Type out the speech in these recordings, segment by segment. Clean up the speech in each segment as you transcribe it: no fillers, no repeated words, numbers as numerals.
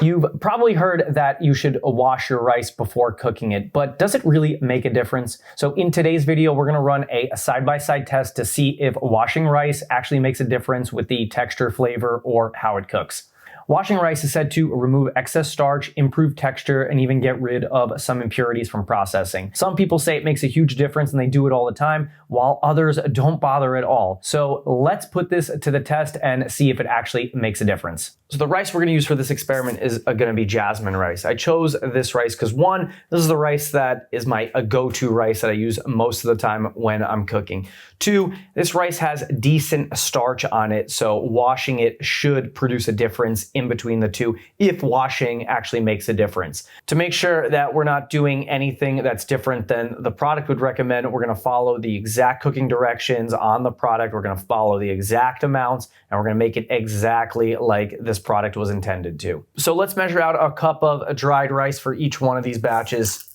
You've probably heard that you should wash your rice before cooking it, but does it really make a difference? So in today's video, we're gonna run a side-by-side test to see if washing rice actually makes a difference with the texture, flavor, or how it cooks. Washing rice is said to remove excess starch, improve texture, and even get rid of some impurities from processing. Some people say it makes a huge difference and they do it all the time, while others don't bother at all. So let's put this to the test and see if it actually makes a difference. So the rice we're gonna use for this experiment is gonna be jasmine rice. I chose this rice because one, this is the rice that is my go-to rice that I use most of the time when I'm cooking. Two, this rice has decent starch on it, so washing it should produce a difference in between the two if washing actually makes a difference. To make sure that we're not doing anything that's different than the product would recommend, we're gonna follow the exact cooking directions on the product, we're gonna follow the exact amounts, and we're gonna make it exactly like this product was intended to. So let's measure out a cup of dried rice for each one of these batches.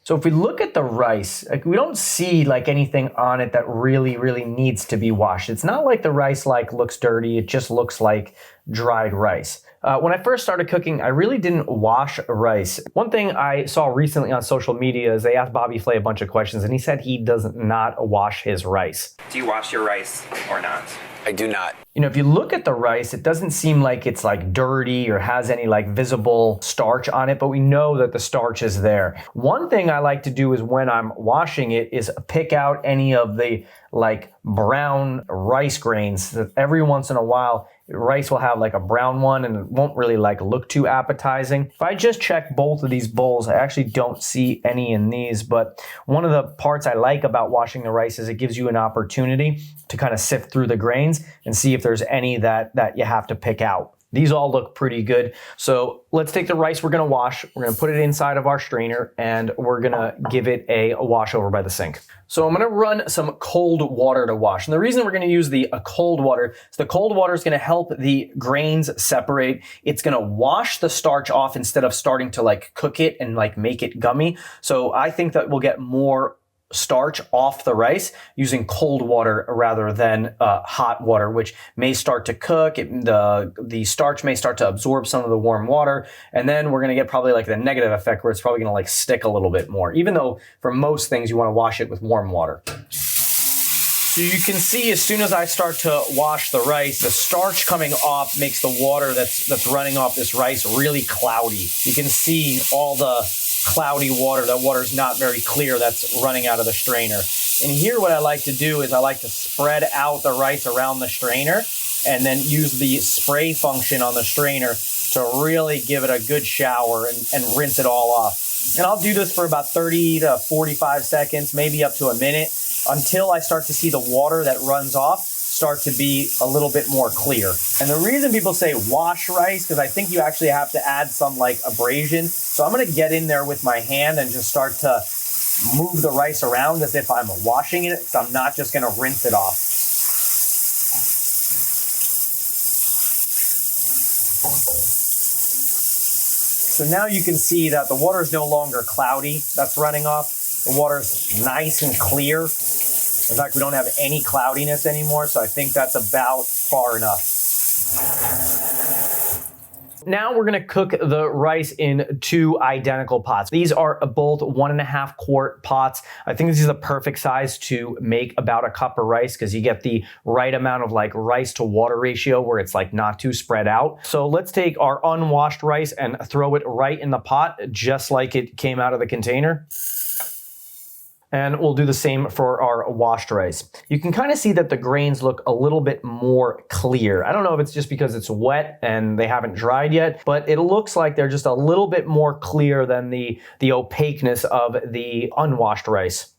So if we look at the rice, like we don't see like anything on it that really needs to be washed. It's not like the rice looks dirty, it just looks like dried rice. When I first started cooking, I really didn't wash rice. One thing I saw recently on social media is they asked Bobby Flay a bunch of questions and he said he does not wash his rice. Do you wash your rice or not? I do not. You know, if you look at the rice, it doesn't seem like it's like dirty or has any like visible starch on it, but we know that the starch is there. One thing I like to do is when I'm washing it is pick out any of the like brown rice grains. That every once in a while, rice will have like a brown one and it won't really like look too appetizing. If I just check both of these bowls, I actually don't see any in these, but one of the parts I like about washing the rice is it gives you an opportunity to kind of sift through the grains and see if there's any that you have to pick out. These all look pretty good. So let's take the rice we're gonna wash, we're gonna put it inside of our strainer, and we're gonna give it a wash over by the sink. So I'm gonna run some cold water to wash. And the reason we're gonna use the cold water is the cold water is gonna help the grains separate. It's gonna wash the starch off instead of starting to like cook it and like make it gummy. So I think that we'll get more starch off the rice using cold water rather than hot water, which may start to cook. The starch may start to absorb some of the warm water, and then we're gonna get probably like the negative effect where it's probably gonna like stick a little bit more, even though for most things you wanna wash it with warm water. So you can see as soon as I start to wash the rice, the starch coming off makes the water that's running off this rice really cloudy. You can see all the cloudy water, that water's not very clear, that's running out of the strainer. And here what I like to do is I like to spread out the rice around the strainer and then use the spray function on the strainer to really give it a good shower and rinse it all off. And I'll do this for about 30 to 45 seconds, maybe up to a minute, until I start to see the water that runs off start to be a little bit more clear. And the reason people say wash rice, because I think you actually have to add some like abrasion. So I'm gonna get in there with my hand and just start to move the rice around as if I'm washing it, so I'm not just gonna rinse it off. So now you can see that the water is no longer cloudy that's running off. The water's nice and clear. In fact, we don't have any cloudiness anymore, so I think that's about far enough. Now we're gonna cook the rice in 2 identical pots. These are both 1.5 quart pots. I think this is the perfect size to make about a cup of rice because you get the right amount of like rice to water ratio where it's like not too spread out. So let's take our unwashed rice and throw it right in the pot just like it came out of the container. And we'll do the same for our washed rice. You can kind of see that the grains look a little bit more clear. I don't know if it's just because it's wet and they haven't dried yet, but it looks like they're just a little bit more clear than the opaqueness of the unwashed rice.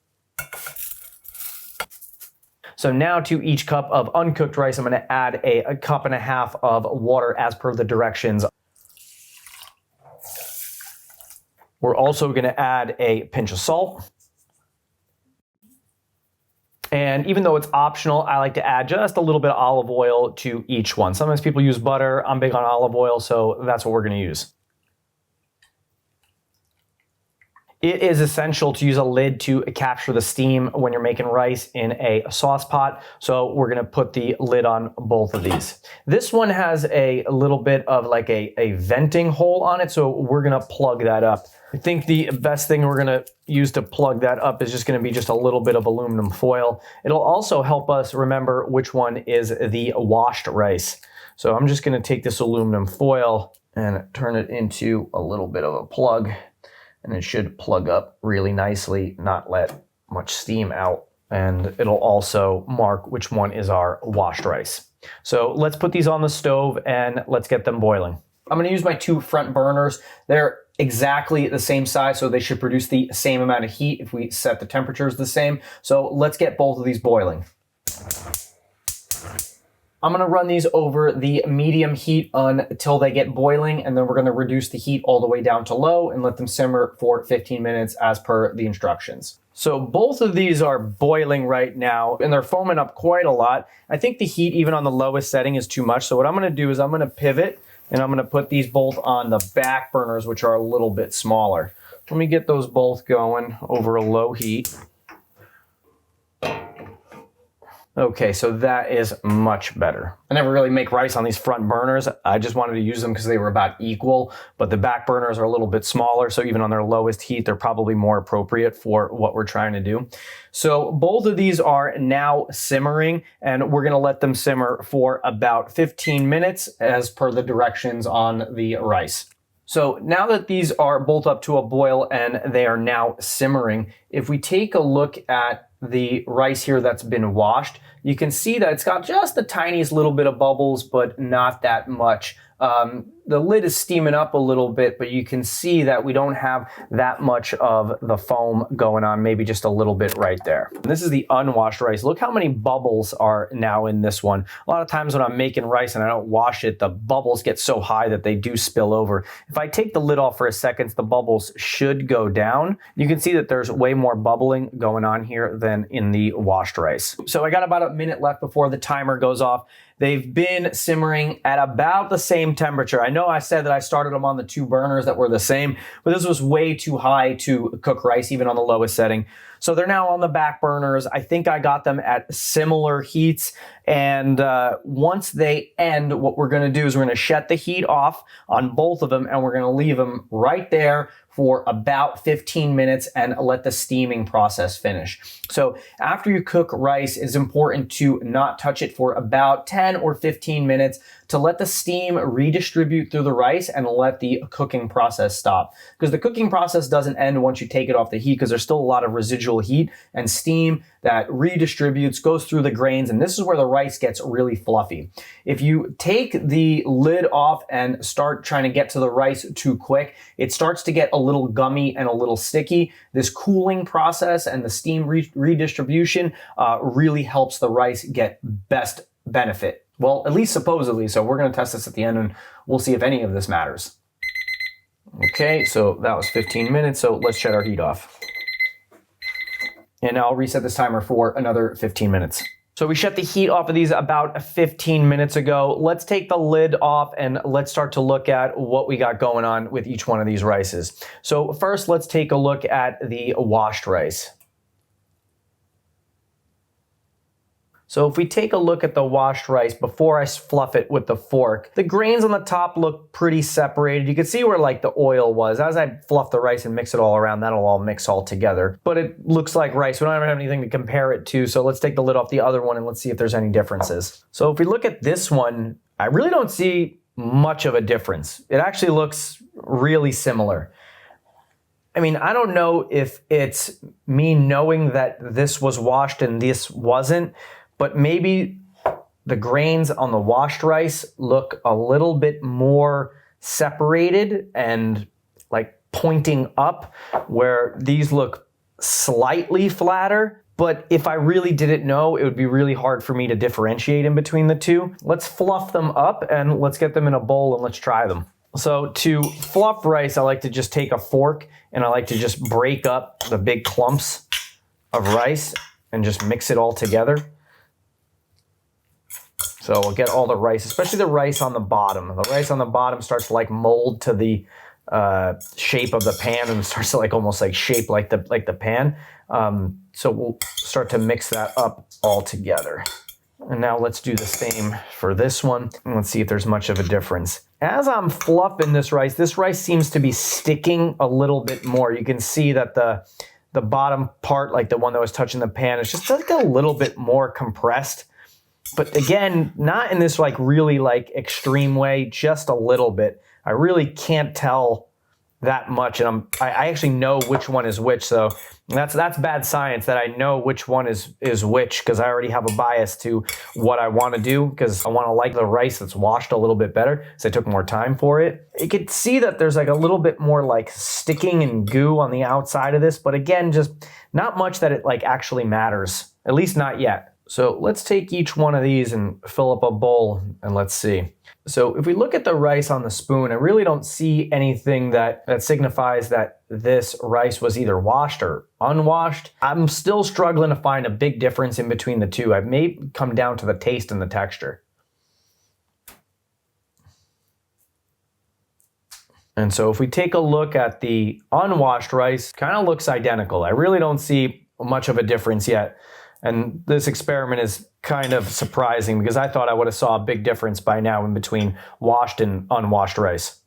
So now to each cup of uncooked rice, I'm gonna add a cup and a half of water as per the directions. We're also gonna add a pinch of salt. And even though it's optional, I like to add just a little bit of olive oil to each one. Sometimes people use butter. I'm big on olive oil, so that's what we're gonna use. It is essential to use a lid to capture the steam when you're making rice in a sauce pot. So we're gonna put the lid on both of these. This one has a little bit of like a venting hole on it, so we're gonna plug that up. I think the best thing we're gonna use to plug that up is just gonna be just a little bit of aluminum foil. It'll also help us remember which one is the washed rice. So I'm just gonna take this aluminum foil and turn it into a little bit of a plug. And it should plug up really nicely, not let much steam out. And it'll also mark which one is our washed rice. So let's put these on the stove and let's get them boiling. I'm gonna use my 2 front burners. They're exactly the same size, so they should produce the same amount of heat if we set the temperatures the same. So let's get both of these boiling. I'm gonna run these over the medium heat until they get boiling, and then we're gonna reduce the heat all the way down to low and let them simmer for 15 minutes as per the instructions. So both of these are boiling right now, and they're foaming up quite a lot. I think the heat even on the lowest setting is too much, so what I'm gonna do is I'm gonna pivot, and I'm gonna put these both on the back burners, which are a little bit smaller. Let me get those both going over a low heat. Okay, so that is much better. I never really make rice on these front burners. I just wanted to use them because they were about equal, but the back burners are a little bit smaller, so even on their lowest heat, they're probably more appropriate for what we're trying to do. So both of these are now simmering, and we're gonna let them simmer for about 15 minutes as per the directions on the rice. So now that these are both up to a boil and they are now simmering, if we take a look at the rice here that's been washed, you can see that it's got just the tiniest little bit of bubbles, but not that much. The lid is steaming up a little bit, but you can see that we don't have that much of the foam going on, maybe just a little bit right there. And this is the unwashed rice. Look how many bubbles are now in this one. A lot of times when I'm making rice and I don't wash it, the bubbles get so high that they do spill over. If I take the lid off for a second, the bubbles should go down. You can see that there's way more bubbling going on here than in the washed rice. So I got about a minute left before the timer goes off. They've been simmering at about the same temperature. I know I said that I started them on the 2 burners that were the same, but this was way too high to cook rice, even on the lowest setting. So they're now on the back burners. I think I got them at similar heats. And once they end, what we're gonna do is we're gonna shut the heat off on both of them, and we're gonna leave them right there for about 15 minutes and let the steaming process finish. So after you cook rice, it's important to not touch it for about 10 or 15 minutes to let the steam redistribute through the rice and let the cooking process stop. Because the cooking process doesn't end once you take it off the heat, because there's still a lot of residual heat and steam that redistributes, goes through the grains, and this is where the rice gets really fluffy. If you take the lid off and start trying to get to the rice too quick, it starts to get a little gummy and a little sticky. This cooling process and the steam redistribution really helps the rice get best benefit. Well, at least supposedly, so we're gonna test this at the end and we'll see if any of this matters. Okay, so that was 15 minutes, so let's shut our heat off. And I'll reset this timer for another 15 minutes. So we shut the heat off of these about 15 minutes ago. Let's take the lid off and let's start to look at what we got going on with each one of these rices. So first, let's take a look at the washed rice. So if we take a look at the washed rice before I fluff it with the fork, the grains on the top look pretty separated. You can see where like the oil was. As I fluff the rice and mix it all around, that'll all mix all together. But it looks like rice. We don't have anything to compare it to, so let's take the lid off the other one and let's see if there's any differences. So if we look at this one, I really don't see much of a difference. It actually looks really similar. I mean, I don't know if it's me knowing that this was washed and this wasn't, but maybe the grains on the washed rice look a little bit more separated and like pointing up, where these look slightly flatter. But if I really didn't know, it would be really hard for me to differentiate in between the two. Let's fluff them up and let's get them in a bowl and let's try them. So to fluff rice, I like to just take a fork and I like to just break up the big clumps of rice and just mix it all together. So we'll get all the rice, especially the rice on the bottom. The rice on the bottom starts to like mold to the shape of the pan and starts to like almost like shape like the pan. So we'll start to mix that up all together. And now let's do the same for this one. And let's see if there's much of a difference. As I'm fluffing this rice seems to be sticking a little bit more. You can see that the bottom part, like the one that was touching the pan, is just like a little bit more compressed. But again, not in this like really like extreme way, just a little bit. I really can't tell that much, and I actually know which one is which, so that's bad science that I know which one is which, because I already have a bias to what I want to do, because I want to like the rice that's washed a little bit better, so I took more time for it. You could see that there's like a little bit more like sticking and goo on the outside of this, but again, just not much that it like actually matters, at least not yet. So let's take each one of these and fill up a bowl and let's see. So if we look at the rice on the spoon, I really don't see anything that signifies that this rice was either washed or unwashed. I'm still struggling to find a big difference in between the two. I may come down to the taste and the texture. And so if we take a look at the unwashed rice, kind of looks identical. I really don't see much of a difference yet. And this experiment is kind of surprising because I thought I would have saw a big difference by now in between washed and unwashed rice.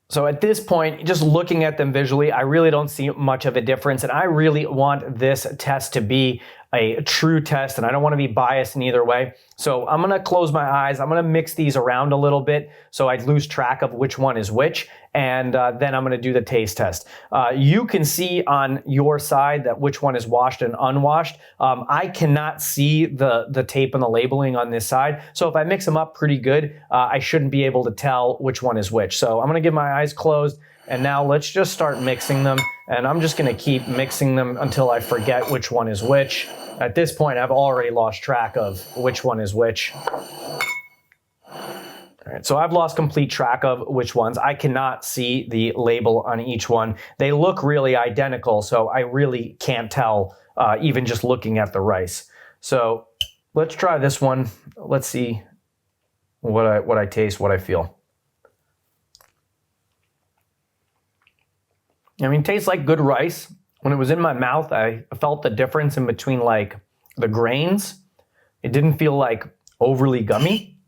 So at this point, just looking at them visually, I really don't see much of a difference. And I really want this test to be a true test, and I don't want to be biased in either way. So I'm going to close my eyes. I'm going to mix these around a little bit so I lose track of which one is which, and then I'm going to do the taste test. You can see on your side that which one is washed and unwashed. I cannot see the tape and the labeling on this side, so if I mix them up pretty good, I shouldn't be able to tell which one is which. So I'm going to get my eyes closed, and now let's just start mixing them, and I'm just going to keep mixing them until I forget which one is which. At this point, I've already lost track of which one is which. All right, so I've lost complete track of which ones. I cannot see the label on each one. They look really identical, so I really can't tell even just looking at the rice. So let's try this one. Let's see what I taste, what I feel. I mean, it tastes like good rice. When it was in my mouth, I felt the difference in between like the grains. It didn't feel like overly gummy.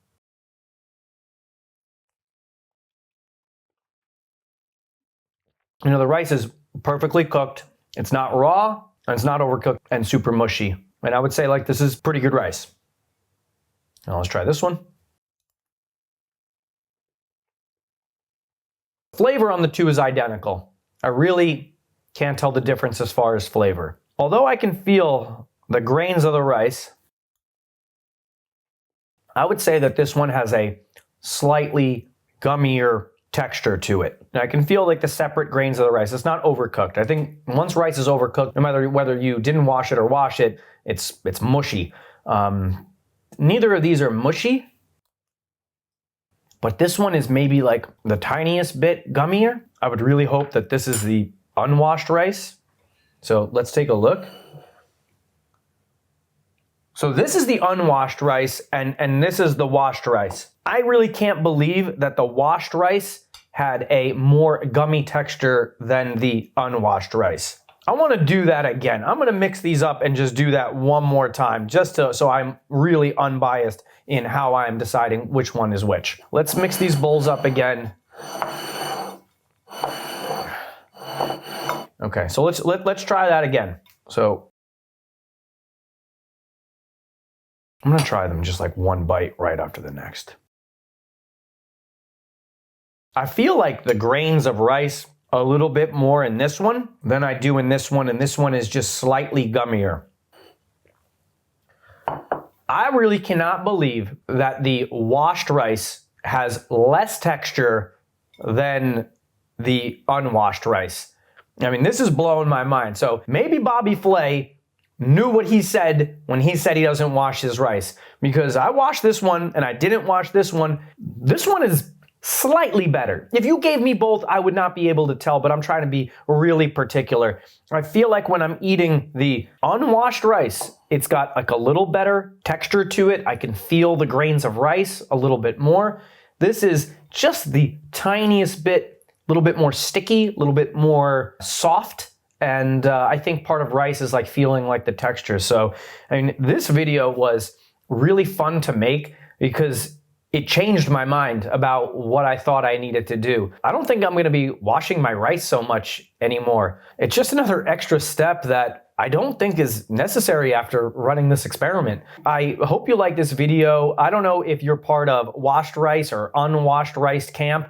You know, the rice is perfectly cooked. It's not raw, and it's not overcooked and super mushy. And I would say like this is pretty good rice. Now let's try this one. Flavor on the two is identical. I really can't tell the difference as far as flavor. Although I can feel the grains of the rice, I would say that this one has a slightly gummier texture to it. And I can feel like the separate grains of the rice. It's not overcooked. I think once rice is overcooked, no matter whether you didn't wash it or wash it, it's mushy. Neither of these are mushy, but this one is maybe like the tiniest bit gummier. I would really hope that this is the unwashed rice. So let's take a look. So this is the unwashed rice and this is the washed rice. I really can't believe that the washed rice had a more gummy texture than the unwashed rice. I want to do that again. I'm going to mix these up and just do that one more time, just so I'm really unbiased in how I'm deciding which one is which. Let's mix these bowls up again. Okay, so let's try that again. So I'm gonna try them just like one bite right after the next. I feel like the grains of rice a little bit more in this one than I do in this one, and this one is just slightly gummier. I really cannot believe that the washed rice has less texture than the unwashed rice. I mean, this is blowing my mind. So maybe Bobby Flay knew what he said when he said he doesn't wash his rice, because I washed this one and I didn't wash this one. This one is slightly better. If you gave me both, I would not be able to tell, but I'm trying to be really particular. I feel like when I'm eating the unwashed rice, it's got like a little better texture to it. I can feel the grains of rice a little bit more. This is just the tiniest bit, a little bit more sticky, a little bit more soft. And I think part of rice is like feeling like the texture. So, I mean, this video was really fun to make because it changed my mind about what I thought I needed to do. I don't think I'm gonna be washing my rice so much anymore. It's just another extra step that I don't think is necessary after running this experiment. I hope you like this video. I don't know if you're part of washed rice or unwashed rice camp.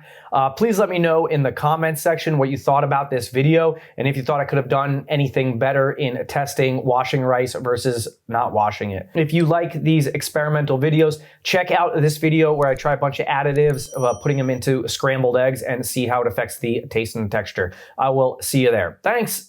Please let me know in the comments section what you thought about this video and if you thought I could have done anything better in testing washing rice versus not washing it. If you like these experimental videos, check out this video where I try a bunch of additives, putting them into scrambled eggs and see how it affects the taste and the texture. I will see you there. Thanks.